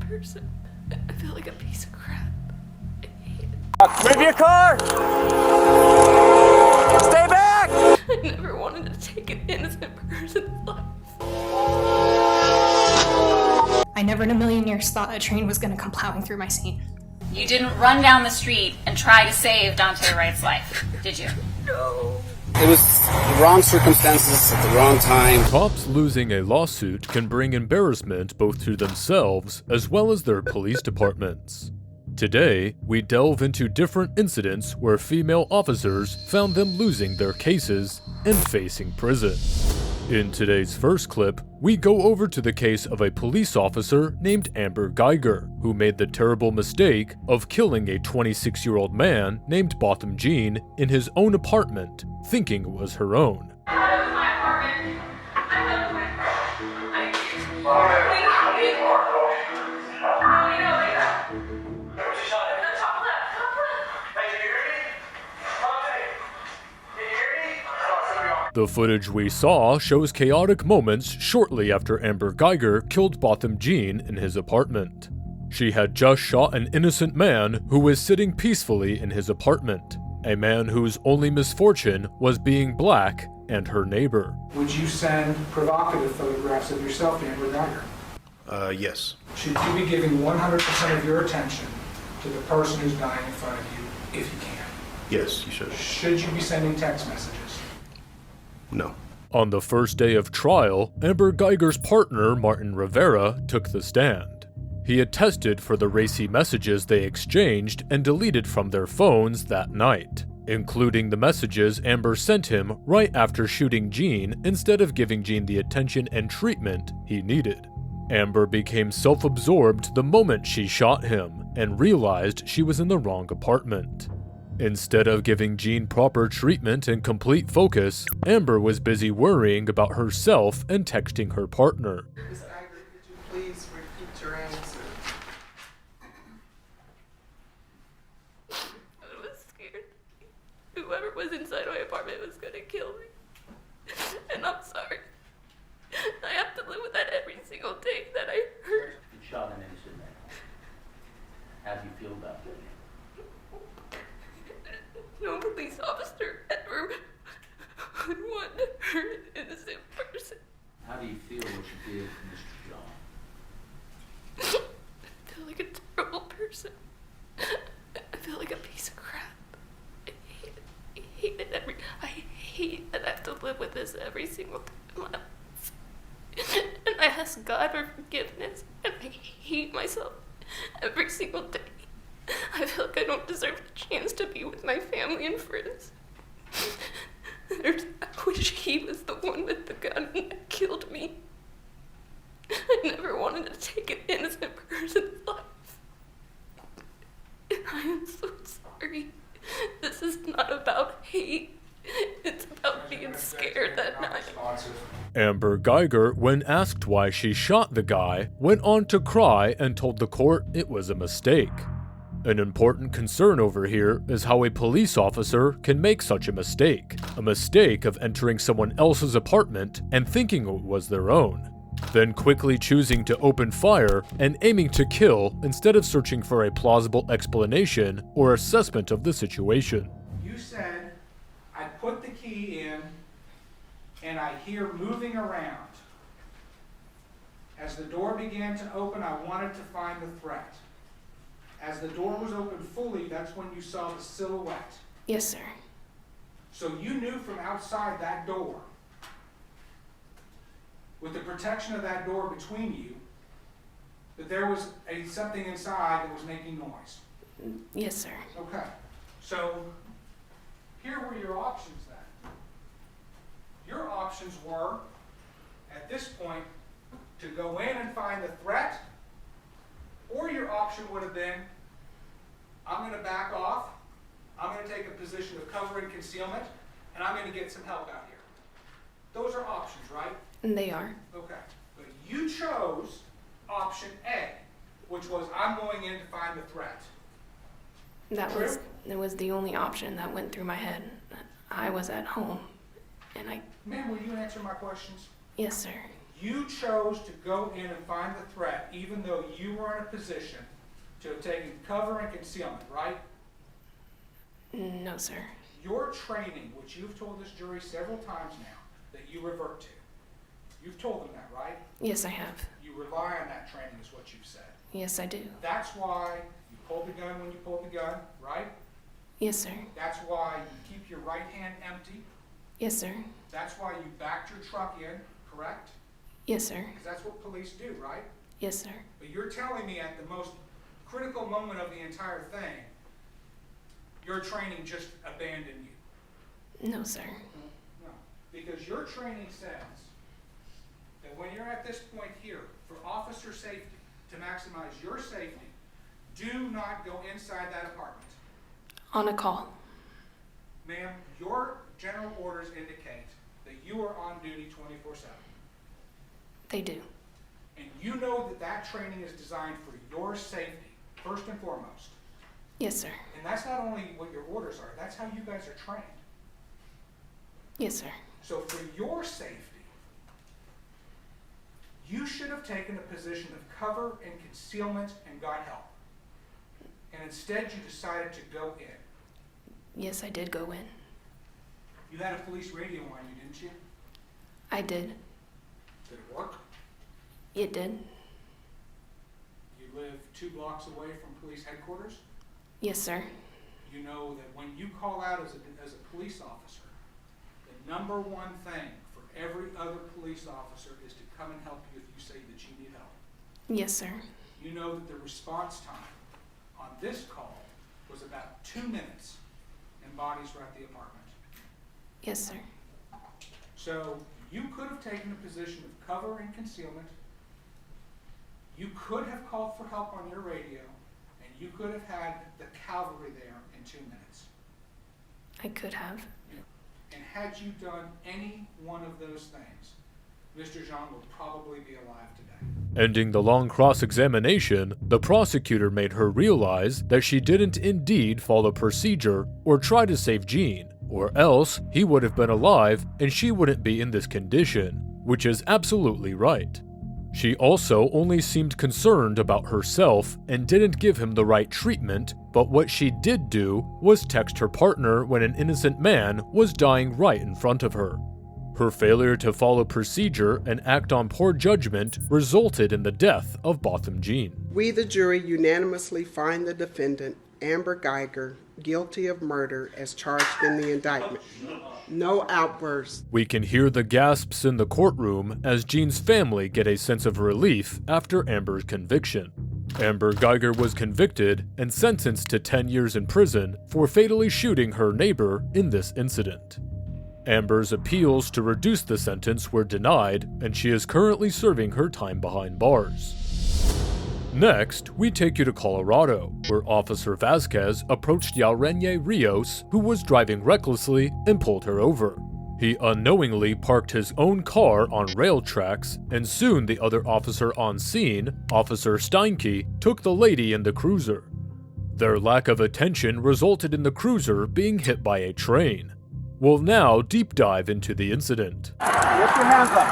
person. I feel like a piece of crap. I hate it. Move your car! Stay back! I never wanted to take an innocent person's life. I never in a million years thought a train was going to come plowing through my scene. You didn't run down the street and try to save Dante Wright's life, did you? No. It was the wrong circumstances at the wrong time. Cops losing a lawsuit can bring embarrassment both to themselves as well as their police departments. Today, we delve into different incidents where female officers found them losing their cases and facing prison. In today's first clip, we go over to the case of a police officer named Amber Geiger, who made the terrible mistake of killing a 26-year-old man named Botham Jean in his own apartment, thinking it was her own. The footage we saw shows chaotic moments shortly after Amber Geiger killed Botham Jean in his apartment. She had just shot an innocent man who was sitting peacefully in his apartment, a man whose only misfortune was being black and her neighbor. Would you send provocative photographs of yourself to Amber Geiger? Yes. Should you be giving 100% of your attention to the person who's dying in front of you, if you can? Yes, you should. Should you be sending text messages? No. On the first day of trial, Amber Geiger's partner, Martin Rivera, took the stand. He attested for the racy messages they exchanged and deleted from their phones that night, including the messages Amber sent him right after shooting Jean instead of giving Jean the attention and treatment he needed. Amber became self-absorbed the moment she shot him and realized she was in the wrong apartment. Instead of giving Jean proper treatment and complete focus, Amber was busy worrying about herself and texting her partner. Ms. Geiger, could you please repeat your answer? I was scared. Whoever was inside my apartment was gonna kill me. And I'm sorry. I have to live with that every single day that I hurt. You shot an innocent man. How do you feel about that? No police officer ever would want to hurt an innocent person. How do you feel what you did to Mr. John? I feel like a terrible person. I feel like a piece of crap. I hate it. I hate it I hate that I have to live with this every single day of my life. And I ask God for forgiveness, and I hate myself every single day. I feel like I don't deserve the chance to be with my family and friends. I wish he was the one with the gun that killed me. I never wanted to take an innocent person's life. I am so sorry. This is not about hate. It's about being scared that night. Amber Geiger, when asked why she shot the guy, went on to cry and told the court it was a mistake. An important concern over here is how a police officer can make such a mistake of entering someone else's apartment and thinking it was their own, then quickly choosing to open fire and aiming to kill instead of searching for a plausible explanation or assessment of the situation. You said, I put the key in and I hear moving around. As the door began to open, I wanted to find the threat. As the door was opened fully, that's when you saw the silhouette. Yes, sir. So you knew from outside that door, with the protection of that door between you, that there was something inside that was making noise. Yes, sir. Okay. So here were your options then. Your options were, at this point, to go in and find the threat. Or your option would have been, I'm going to back off, I'm going to take a position of cover and concealment, and I'm going to get some help out here. Those are options, right? They are. Okay. But you chose option A, which was, I'm going in to find the threat. That was the only option that went through my head. I was at home, and I... Ma'am, will you answer my questions? Yes, sir. You chose to go in and find the threat even though you were in a position to have taken cover and concealment, right? No, sir. Your training, which you've told this jury several times now, that you revert to. You've told them that, right? Yes, I have. You rely on that training is what you've said. Yes, I do. That's why you pulled the gun when you pulled the gun, right? Yes, sir. That's why you keep your right hand empty. Yes, sir. That's why you backed your truck in, correct? Yes, sir. Because that's what police do, right? Yes, sir. But you're telling me at the most critical moment of the entire thing, your training just abandoned you. No, sir. No, because your training says that when you're at this point here, for officer safety, to maximize your safety, do not go inside that apartment. On a call. Ma'am, your general orders indicate that you are on duty 24/7. They do. And you know that that training is designed for your safety, first and foremost. Yes, sir. And that's not only what your orders are, that's how you guys are trained. Yes, sir. So for your safety, you should have taken a position of cover and concealment and got help. And instead you decided to go in. Yes, I did go in. You had a police radio on you, didn't you? I did. Did it work? It did. You live 2 blocks away from police headquarters? Yes, sir. You know that when you call out as a police officer, the number one thing for every other police officer is to come and help you if you say that you need help. Yes, sir. You know that the response time on this call was about 2 minutes and bodies were at the apartment. Yes, sir. So you could have taken a position of cover and concealment. You could have called for help on your radio, and you could have had the cavalry there in 2 minutes. I could have. And had you done any one of those things, Mr. Jean would probably be alive today. Ending the long cross-examination, the prosecutor made her realize that she didn't indeed follow procedure or try to save Jean, or else he would have been alive and she wouldn't be in this condition, which is absolutely right. She also only seemed concerned about herself and didn't give him the right treatment, but what she did do was text her partner when an innocent man was dying right in front of her. Her failure to follow procedure and act on poor judgment resulted in the death of Botham Jean. We, the jury, unanimously find the defendant, Amber Geiger, guilty of murder as charged in the indictment. No outbursts. We can hear the gasps in the courtroom as Jean's family get a sense of relief after Amber's conviction. Amber Geiger was convicted and sentenced to 10 years in prison for fatally shooting her neighbor in this incident. Amber's appeals to reduce the sentence were denied, and she is currently serving her time behind bars. Next, we take you to Colorado, where Officer Vasquez approached Yaurene Rios, who was driving recklessly, and pulled her over. He unknowingly parked his own car on rail tracks, and soon the other officer on scene, Officer Steinke, took the lady in the cruiser. Their lack of attention resulted in the cruiser being hit by a train. We'll now deep dive into the incident. Lift your hands up,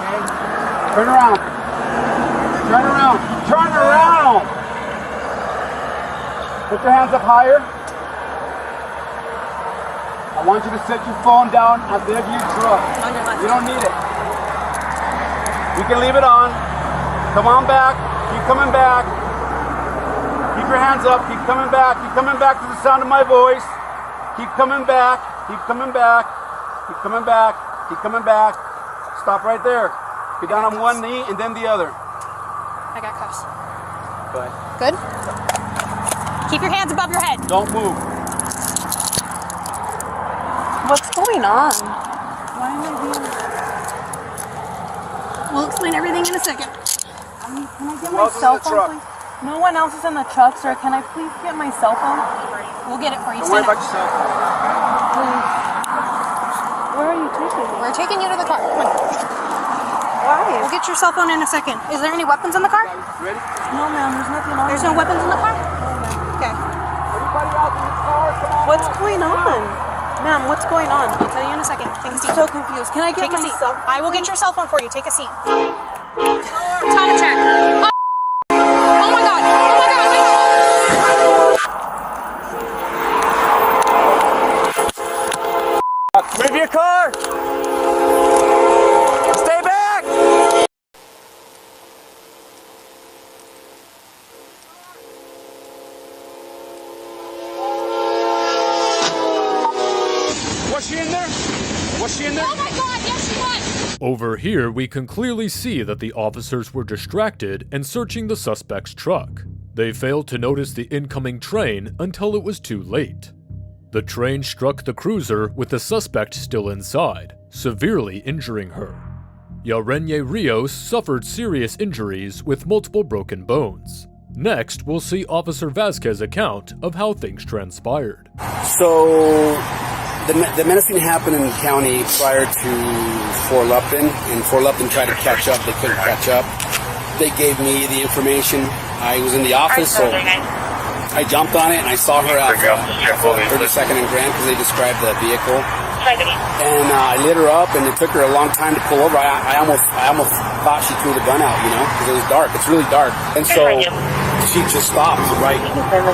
okay? Turn around. Turn around. Turn around! Put your hands up higher. I want you to set your phone down at the edge of your truck. You don't need it. You can leave it on. Come on back. Keep coming back. Keep your hands up. Keep coming back. Keep coming back to the sound of my voice. Keep coming back. Keep coming back. Keep coming back. Keep coming back. Stop right there. Get down on one knee and then the other. I got cuffs. Go ahead. Good? Keep your hands above your head. Don't move. What's going on? Why am I being... We'll explain everything in a second. Can I get Who my else is in cell the phone, truck? please? No one else is in the truck, sir. Can I please get my cell phone? We'll get it for you. Don't worry Stand about up. yourself. Please. Where are you taking me? We're taking you to the car. Come on. Why? We'll get your cell phone in a second. Is there any weapons in the car? Ready? No, ma'am. There's nothing on There's me. no weapons in the car? Okay. Everybody out in the car, come on. What's going on? Ma'am, what's going on? I'll tell you in a second. Take a seat. I'm so confused. Can I get my cell phone? I will get your cell phone for you. Take a seat. Time check. Oh my god. Oh my god. Move your car! Stay back! Was she in there? Was she in there? Oh my god, yes, she was! Over here, we can clearly see that the officers were distracted and searching the suspect's truck. They failed to notice the incoming train until it was too late. The train struck the cruiser with the suspect still inside, severely injuring her. Yarenye Rios suffered serious injuries with multiple broken bones. Next, we'll see Officer Vasquez's account of how things transpired. So, the menacing happened in the county prior to Fort Lupton, and Fort Lupton tried to catch up. They couldn't catch up. They gave me the information. I was in the office, so I jumped on it, and I saw her at 32nd and Grand because they described the vehicle. And I lit her up, and it took her a long time to pull over. I almost thought she threw the gun out, you know, because it was dark. It's really dark. And so she just stopped right in front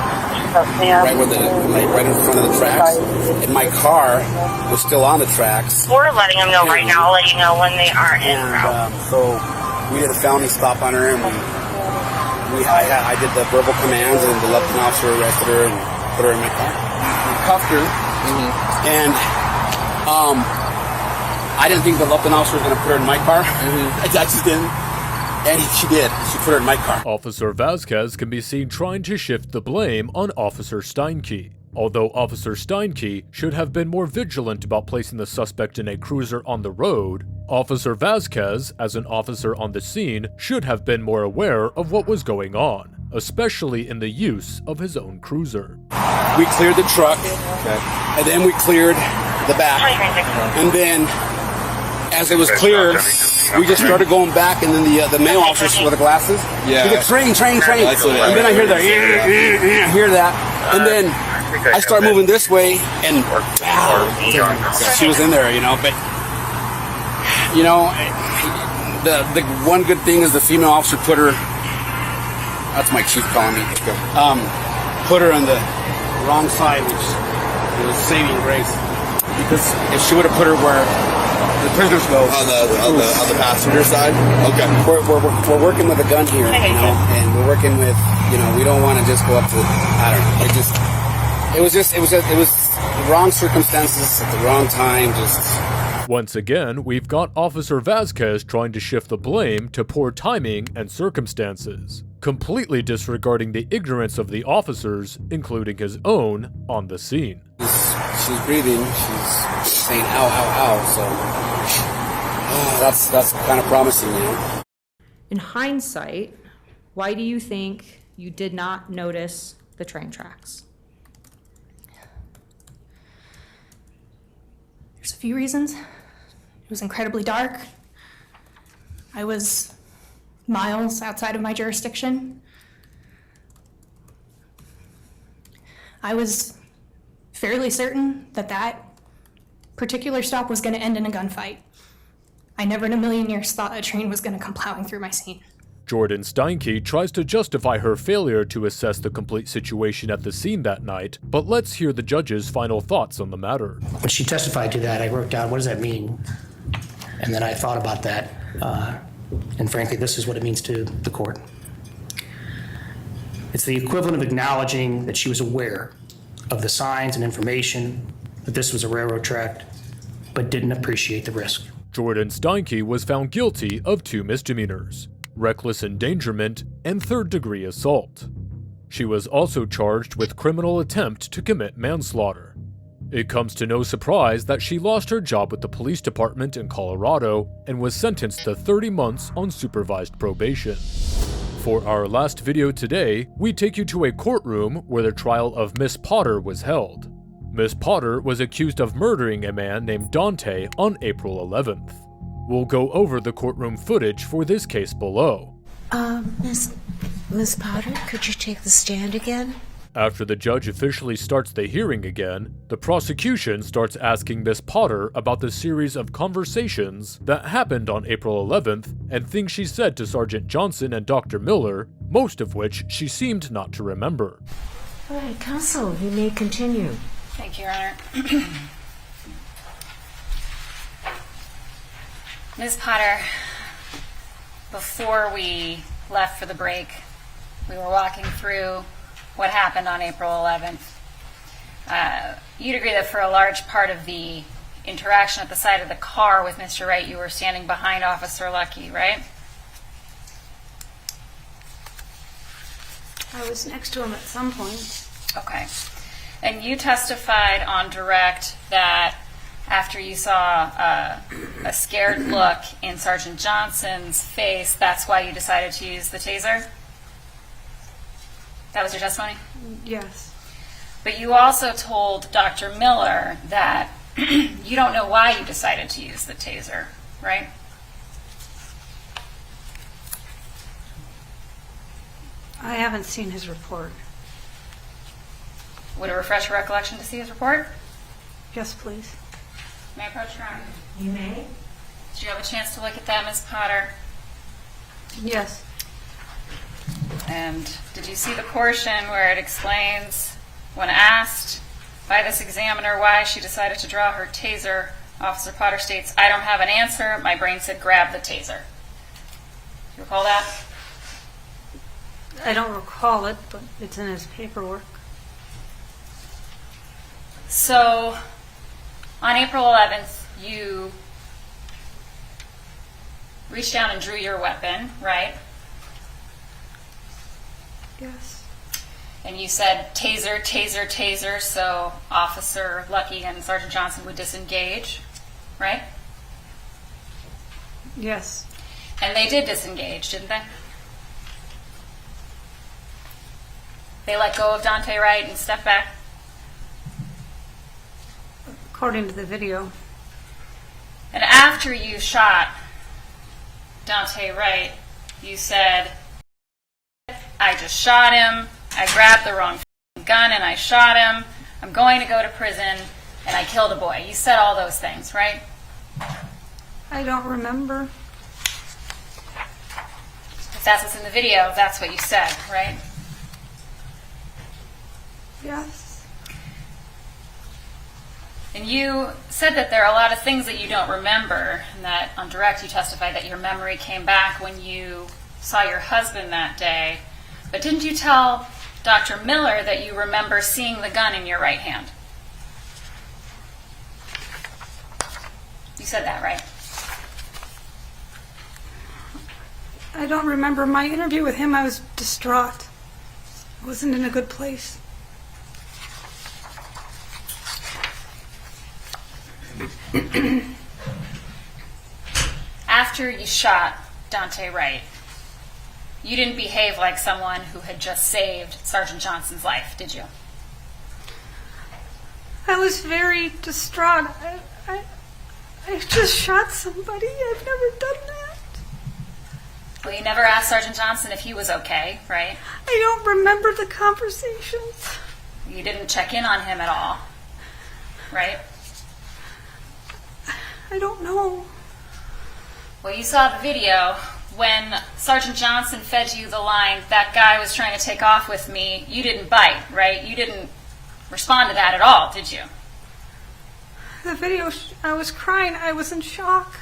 of the tracks. And my car was still on the tracks. We're letting them know right now, let you know when they are in route. So we did a felony stop on her, and I did the verbal commands, and the Lupton officer arrested her and put her in my car. We cuffed her, and I didn't think the Lupton officer was going to put her in my car. I just didn't. And she did. She put her in my car. Officer Vasquez can be seen trying to shift the blame on Officer Steinke. Although Officer Steinke should have been more vigilant about placing the suspect in a cruiser on the road, Officer Vasquez, as an officer on the scene, should have been more aware of what was going on, especially in the use of his own cruiser. We cleared the truck, and then we cleared the back, and then as it was clear, we just started going back, and then the male officer with the glasses, he said, train, and then I hear I hear that, and then I start moving this way, and she was in there, you know. But you know, the one good thing is the female officer put her. That's my chief calling me. Put her on the wrong side, which was saving grace. Because if she would have put her where the prisoners go, on the passenger side. Okay, we're working with a gun here, you know, and we're working with, you know, we don't want to just go up to, I don't know. It was the wrong circumstances at the wrong time. Once again, we've got Officer Vasquez trying to shift the blame to poor timing and circumstances, completely disregarding the ignorance of the officers, including his own, on the scene. She's breathing, she's saying ow, ow, ow, so that's kind of promising, you know. In hindsight, why do you think you did not notice the train tracks? There's a few reasons. It was incredibly dark. I was miles outside of my jurisdiction. I was fairly certain that particular stop was going to end in a gunfight. I never in a million years thought a train was going to come plowing through my scene. Jordan Steinke tries to justify her failure to assess the complete situation at the scene that night, but let's hear the judge's final thoughts on the matter. When she testified to that, I wrote down, what does that mean? And then I thought about that, and frankly, this is what it means to the court. It's the equivalent of acknowledging that she was aware of the signs and information that this was a railroad track, but didn't appreciate the risk. Jordan Steinke was found guilty of 2 misdemeanors: reckless endangerment and third-degree assault. She was also charged with criminal attempt to commit manslaughter. It comes to no surprise that she lost her job with the police department in Colorado and was sentenced to 30 months on supervised probation. For our last video today, we take you to a courtroom where the trial of Miss Potter was held. Miss Potter was accused of murdering a man named Dante on April 11th. We'll go over the courtroom footage for this case below. Miss Potter, could you take the stand again? After the judge officially starts the hearing again, the prosecution starts asking Miss Potter about the series of conversations that happened on April 11th and things she said to Sergeant Johnson and Dr. Miller, most of which she seemed not to remember. All right, counsel, you may continue. Thank you, Your Honor. Ms. Potter, before we left for the break, we were walking through what happened on April 11th. You'd agree that for a large part of the interaction at the side of the car with Mr. Wright, you were standing behind Officer Lucky, right? I was next to him at some point. Okay. And you testified on direct that after you saw a scared look in Sergeant Johnson's face, that's why you decided to use the taser? That was your testimony? Yes. But you also told Dr. Miller that you don't know why you decided to use the taser, right? I haven't seen his report. Would it refresh your recollection to see his report? Yes, please. May I approach Your Honor? You may. Did you have a chance to look at that, Ms. Potter? Yes. And did you see the portion where it explains, when asked by this examiner why she decided to draw her taser, Officer Potter states, "I don't have an answer. My brain said grab the taser." Do you recall that? I don't recall it, but it's in his paperwork. So, on April 11th, you reached down and drew your weapon, right? Yes. And you said taser, taser, taser, so Officer Lucky and Sergeant Johnson would disengage, right? Yes. And they did disengage, didn't they? They let go of Dante Wright and stepped back? According to the video. And after you shot Dante Wright, you said, "I just shot him. I grabbed the wrong gun and I shot him. I'm going to go to prison and I killed a boy." You said all those things, right? I don't remember. If that's what's in the video, that's what you said, right? Yes. And you said that there are a lot of things that you don't remember, and that on direct you testified that your memory came back when you saw your husband that day. But didn't you tell Dr. Miller that you remember seeing the gun in your right hand? You said that, right? I don't remember my interview with him. I was distraught. I wasn't in a good place. After you shot Dante Wright, you didn't behave like someone who had just saved Sergeant Johnson's life, did you? I was very distraught. I just shot somebody. I've never done that. Well, you never asked Sergeant Johnson if he was okay, right? I don't remember the conversations. You didn't check in on him at all, right? I don't know. Well, you saw the video when Sergeant Johnson fed you the line, "That guy was trying to take off with me." You didn't bite, right? You didn't respond to that at all, did you? The video, I was crying. I was in shock.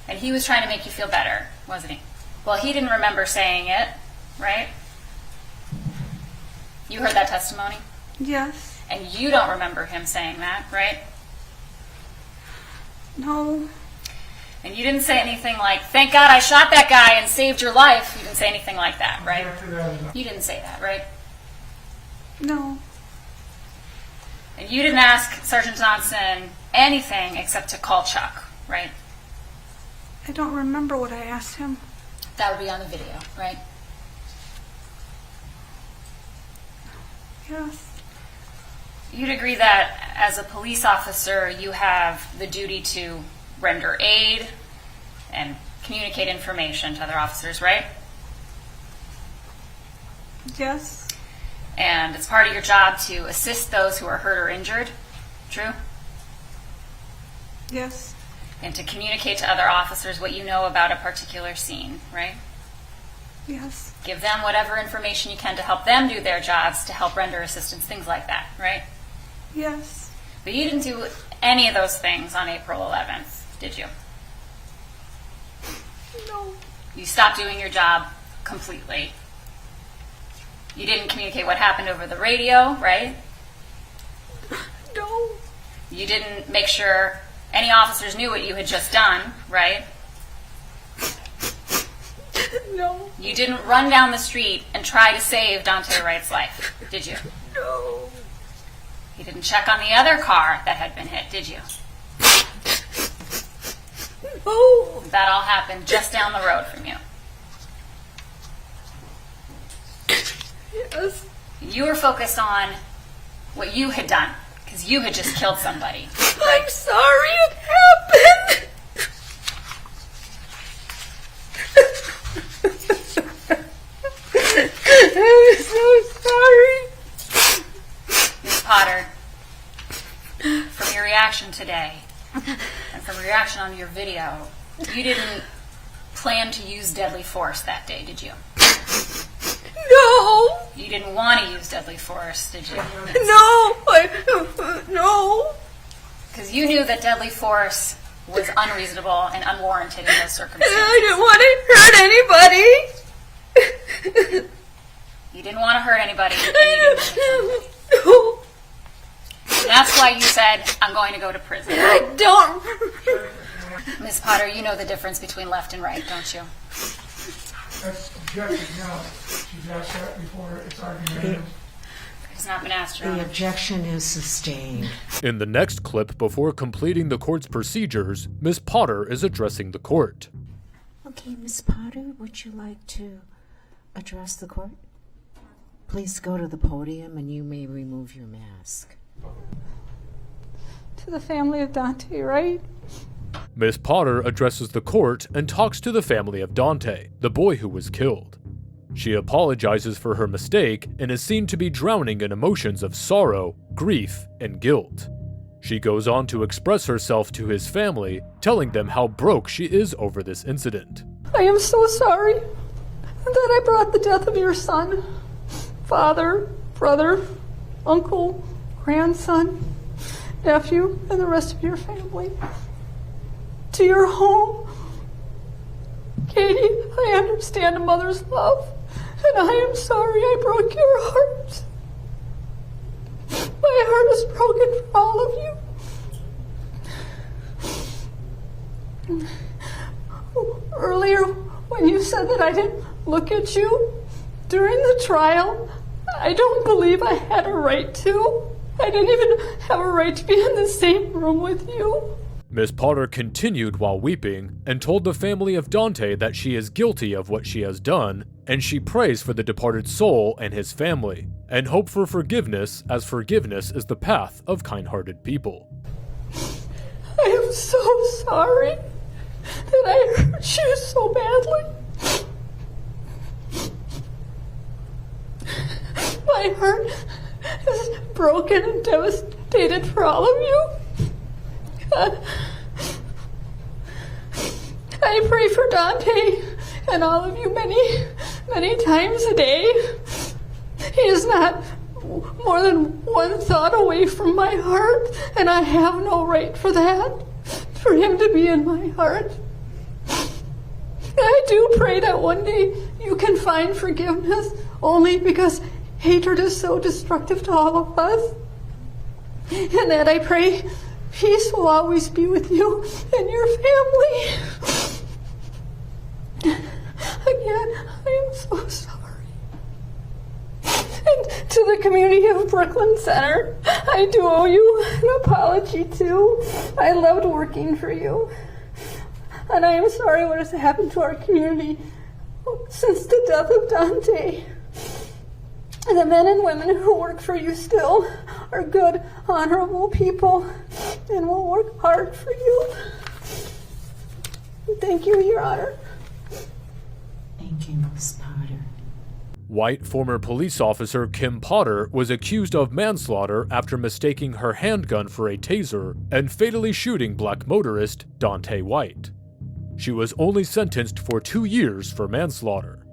And he was trying to make you feel better, wasn't he? Well, he didn't remember saying it, right? You heard that testimony? Yes. And you don't remember him saying that, right? No. And you didn't say anything like, "Thank God I shot that guy and saved your life." You didn't say anything like that, right? You didn't say that, right? No. And you didn't ask Sergeant Johnson anything except to call Chuck, right? I don't remember what I asked him. That would be on the video, right? Yes. You'd agree that as a police officer, you have the duty to render aid and communicate information to other officers, right? Yes. And it's part of your job to assist those who are hurt or injured. True? Yes. And to communicate to other officers what you know about a particular scene, right? Yes. Give them whatever information you can to help them do their jobs, to help render assistance, things like that, right? Yes. But you didn't do any of those things on April 11th, did you? No. You stopped doing your job completely. You didn't communicate what happened over the radio, right? No. You didn't make sure any officers knew what you had just done, right? No. You didn't run down the street and try to save Dante Wright's life, did you? No. You didn't check on the other car that had been hit, did you? No. That all happened just down the road from you. Yes. You were focused on what you had done, because you had just killed somebody. Right? I'm sorry it happened. I'm so sorry. Ms. Potter, from your reaction today, and from your reaction on your video, you didn't plan to use deadly force that day, did you? No. You didn't want to use deadly force, did you? No. No. Because you knew that deadly force was unreasonable and unwarranted in those circumstances. I didn't want to hurt anybody. You didn't want to hurt anybody. And you didn't want to kill anybody. No. And that's why you said, I'm going to go to prison. I don't. Ms. Potter, you know the difference between left and right, don't you? That's objected now. She's asked that before. It's argumentative. It's not been asked, Your The Honor. objection is sustained. In the next clip, before completing the court's procedures, Ms. Potter is addressing the court. Okay, Miss Potter, would you like to address the court? Please go to the podium and you may remove your mask. To the family of Dante, right? Ms. Potter addresses the court and talks to the family of Dante, the boy who was killed. She apologizes for her mistake and is seen to be drowning in emotions of sorrow, grief, and guilt. She goes on to express herself to his family, telling them how broke she is over this incident. I am so sorry that I brought the death of your son, father, brother, uncle, grandson, nephew, and the rest of your family to your home. Katie, I understand a mother's love, and I am sorry I broke your heart. My heart is broken for all of you. Earlier, when you said that I didn't look at you during the trial, I don't believe I had a right to. I didn't even have a right to be in the same room with you. Ms. Potter continued while weeping and told the family of Dante that she is guilty of what she has done, and she prays for the departed soul and his family, and hope for forgiveness, as forgiveness is the path of kind-hearted people. I am so sorry that I hurt you so badly. My heart is broken and devastated for all of you. I pray for Dante and all of you many, many times a day. He is not more than one thought away from my heart, and I have no right for that, for him to be in my heart. I do pray that one day you can find forgiveness, only because hatred is so destructive to all of us. And that I pray peace will always be with you and your family. Again, I am so sorry. And to the community of Brooklyn Center, I do owe you an apology too. I loved working for you. And I am sorry what has happened to our community since the death of Dante. The men and women who work for you still are good, honorable people and will work hard for you. Thank you, Your Honor. Thank you, Miss Potter. White former police officer Kim Potter was accused of manslaughter after mistaking her handgun for a taser and fatally shooting black motorist Daunte White. She was only sentenced for 2 years for manslaughter.